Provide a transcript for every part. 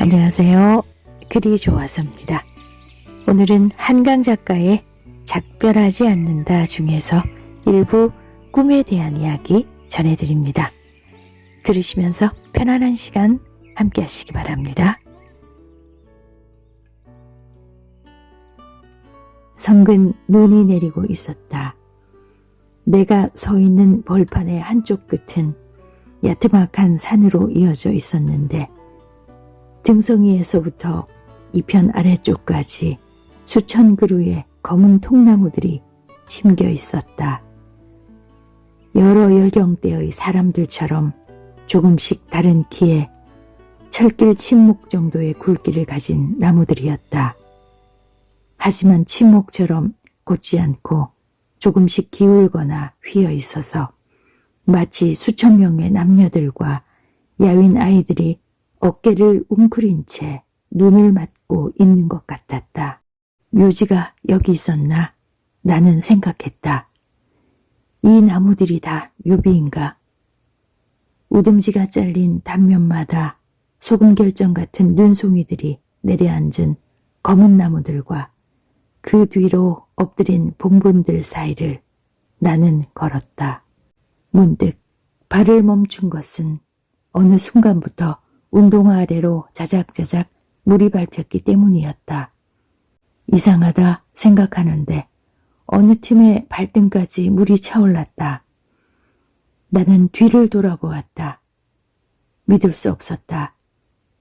안녕하세요. 글이 좋아서입니다. 오늘은 한강 작가의 작별하지 않는다 중에서 일부 꿈에 대한 이야기 전해드립니다. 들으시면서 편안한 시간 함께 하시기 바랍니다. 성근 눈이 내리고 있었다. 내가 서 있는 벌판의 한쪽 끝은 야트막한 산으로 이어져 있었는데 등성이에서부터 이편 아래쪽까지 수천 그루의 검은 통나무들이 심겨 있었다. 여러 연령대의 사람들처럼 조금씩 다른 키에 철길 침묵 정도의 굵기를 가진 나무들이었다. 하지만 침묵처럼 곧지 않고 조금씩 기울거나 휘어 있어서 마치 수천 명의 남녀들과 야윈 아이들이 어깨를 웅크린 채 눈을 맞고 있는 것 같았다. 묘지가 여기 있었나? 나는 생각했다. 이 나무들이 다 묘비인가? 우듬지가 잘린 단면마다 소금결정 같은 눈송이들이 내려앉은 검은 나무들과 그 뒤로 엎드린 봉분들 사이를 나는 걸었다. 문득 발을 멈춘 것은 어느 순간부터 운동화 아래로 자작자작 물이 밟혔기 때문이었다. 이상하다 생각하는데 어느 틈에 발등까지 물이 차올랐다. 나는 뒤를 돌아보았다. 믿을 수 없었다.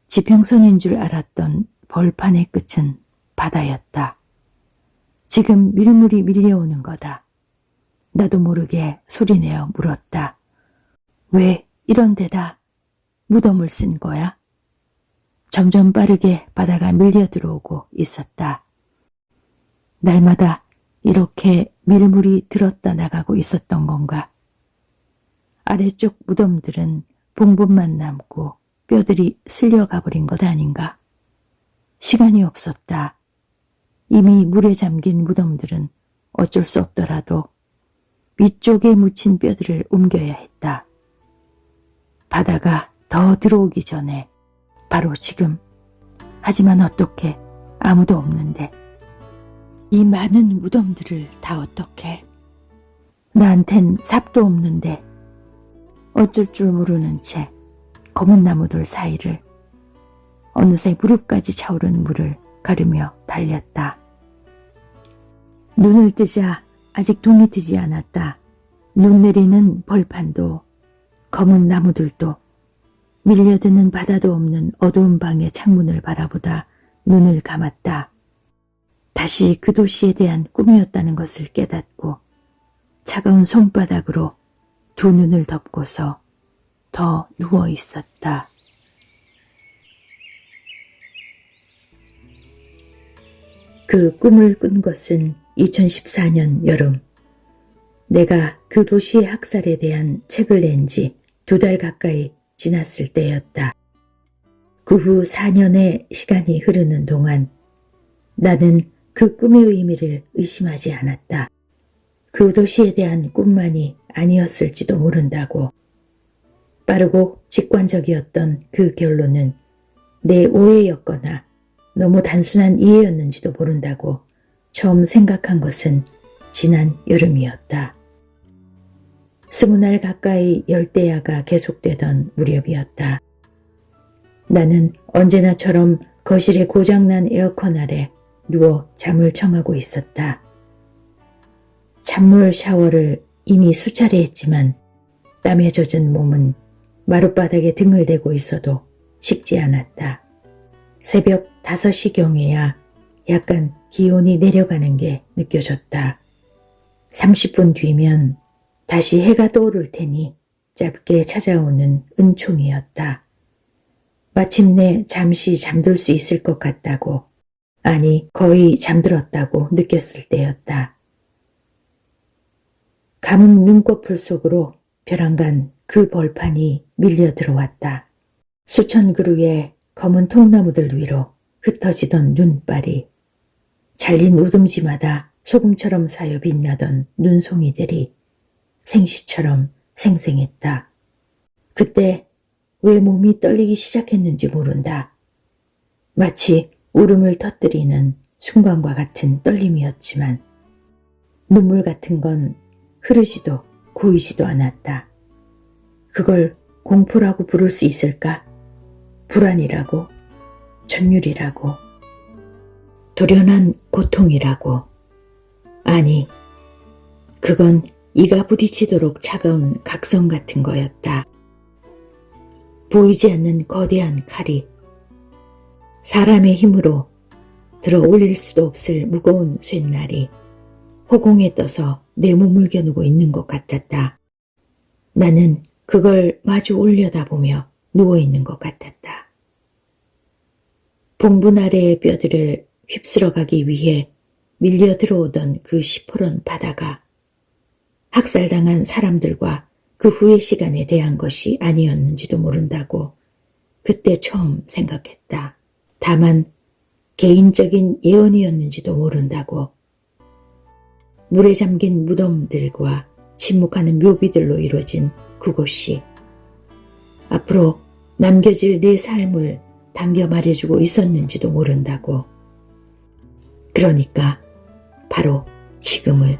지평선인 줄 알았던 벌판의 끝은 바다였다. 지금 밀물이 밀려오는 거다. 나도 모르게 소리내어 물었다. 왜 이런 데다 무덤을 쓴 거야? 점점 빠르게 바다가 밀려 들어오고 있었다. 날마다 이렇게 밀물이 들었다 나가고 있었던 건가? 아래쪽 무덤들은 봉분만 남고 뼈들이 쓸려가 버린 것 아닌가? 시간이 없었다. 이미 물에 잠긴 무덤들은 어쩔 수 없더라도 위쪽에 묻힌 뼈들을 옮겨야 했다. 바다가 더 들어오기 전에 바로 지금. 하지만 어떻게 아무도 없는데 이 많은 무덤들을 다 어떻게. 나한텐 삽도 없는데 어쩔 줄 모르는 채 검은 나무들 사이를 어느새 무릎까지 차오른 물을 가르며 달렸다. 눈을 뜨자 아직 동이 트지 않았다. 눈 내리는 벌판도 검은 나무들도 밀려드는 바다도 없는 어두운 방의 창문을 바라보다 눈을 감았다. 다시 그 도시에 대한 꿈이었다는 것을 깨닫고 차가운 손바닥으로 두 눈을 덮고서 더 누워 있었다. 그 꿈을 꾼 것은 2014년 여름. 내가 그 도시의 학살에 대한 책을 낸 지 2달 가까이 지났을 때였다. 그 후 4년의 시간이 흐르는 동안 나는 그 꿈의 의미를 의심하지 않았다. 그 도시에 대한 꿈만이 아니었을지도 모른다고. 빠르고 직관적이었던 그 결론은 내 오해였거나 너무 단순한 이해였는지도 모른다고 처음 생각한 것은 지난 여름이었다. 20날 가까이 열대야가 계속되던 무렵이었다. 나는 언제나처럼 거실에 고장난 에어컨 아래 누워 잠을 청하고 있었다. 찬물 샤워를 이미 수차례 했지만 땀에 젖은 몸은 마룻바닥에 등을 대고 있어도 식지 않았다. 새벽 5시경에야 약간 기온이 내려가는 게 느껴졌다. 30분 뒤면 다시 해가 떠오를 테니 짧게 찾아오는 은총이었다. 마침내 잠시 잠들 수 있을 것 같다고, 아니 거의 잠들었다고 느꼈을 때였다. 감은 눈꺼풀 속으로 벼랑간 그 벌판이 밀려 들어왔다. 수천 그루의 검은 통나무들 위로 흩어지던 눈발이, 잘린 우듬지마다 소금처럼 사여 빛나던 눈송이들이 생시처럼 생생했다. 그때 왜 몸이 떨리기 시작했는지 모른다. 마치 울음을 터뜨리는 순간과 같은 떨림이었지만 눈물 같은 건 흐르지도 고이지도 않았다. 그걸 공포라고 부를 수 있을까? 불안이라고, 전율이라고, 돌연한 고통이라고. 아니, 그건 이가 부딪히도록 차가운 각성 같은 거였다. 보이지 않는 거대한 칼이 사람의 힘으로 들어 올릴 수도 없을 무거운 쇳날이 허공에 떠서 내 몸을 겨누고 있는 것 같았다. 나는 그걸 마주 올려다보며 누워있는 것 같았다. 봉분 아래의 뼈들을 휩쓸어가기 위해 밀려 들어오던 그 시퍼런 바다가 학살당한 사람들과 그 후의 시간에 대한 것이 아니었는지도 모른다고 그때 처음 생각했다. 다만 개인적인 예언이었는지도 모른다고. 물에 잠긴 무덤들과 침묵하는 묘비들로 이루어진 그곳이 앞으로 남겨질 내 삶을 당겨 말해주고 있었는지도 모른다고. 그러니까 바로 지금을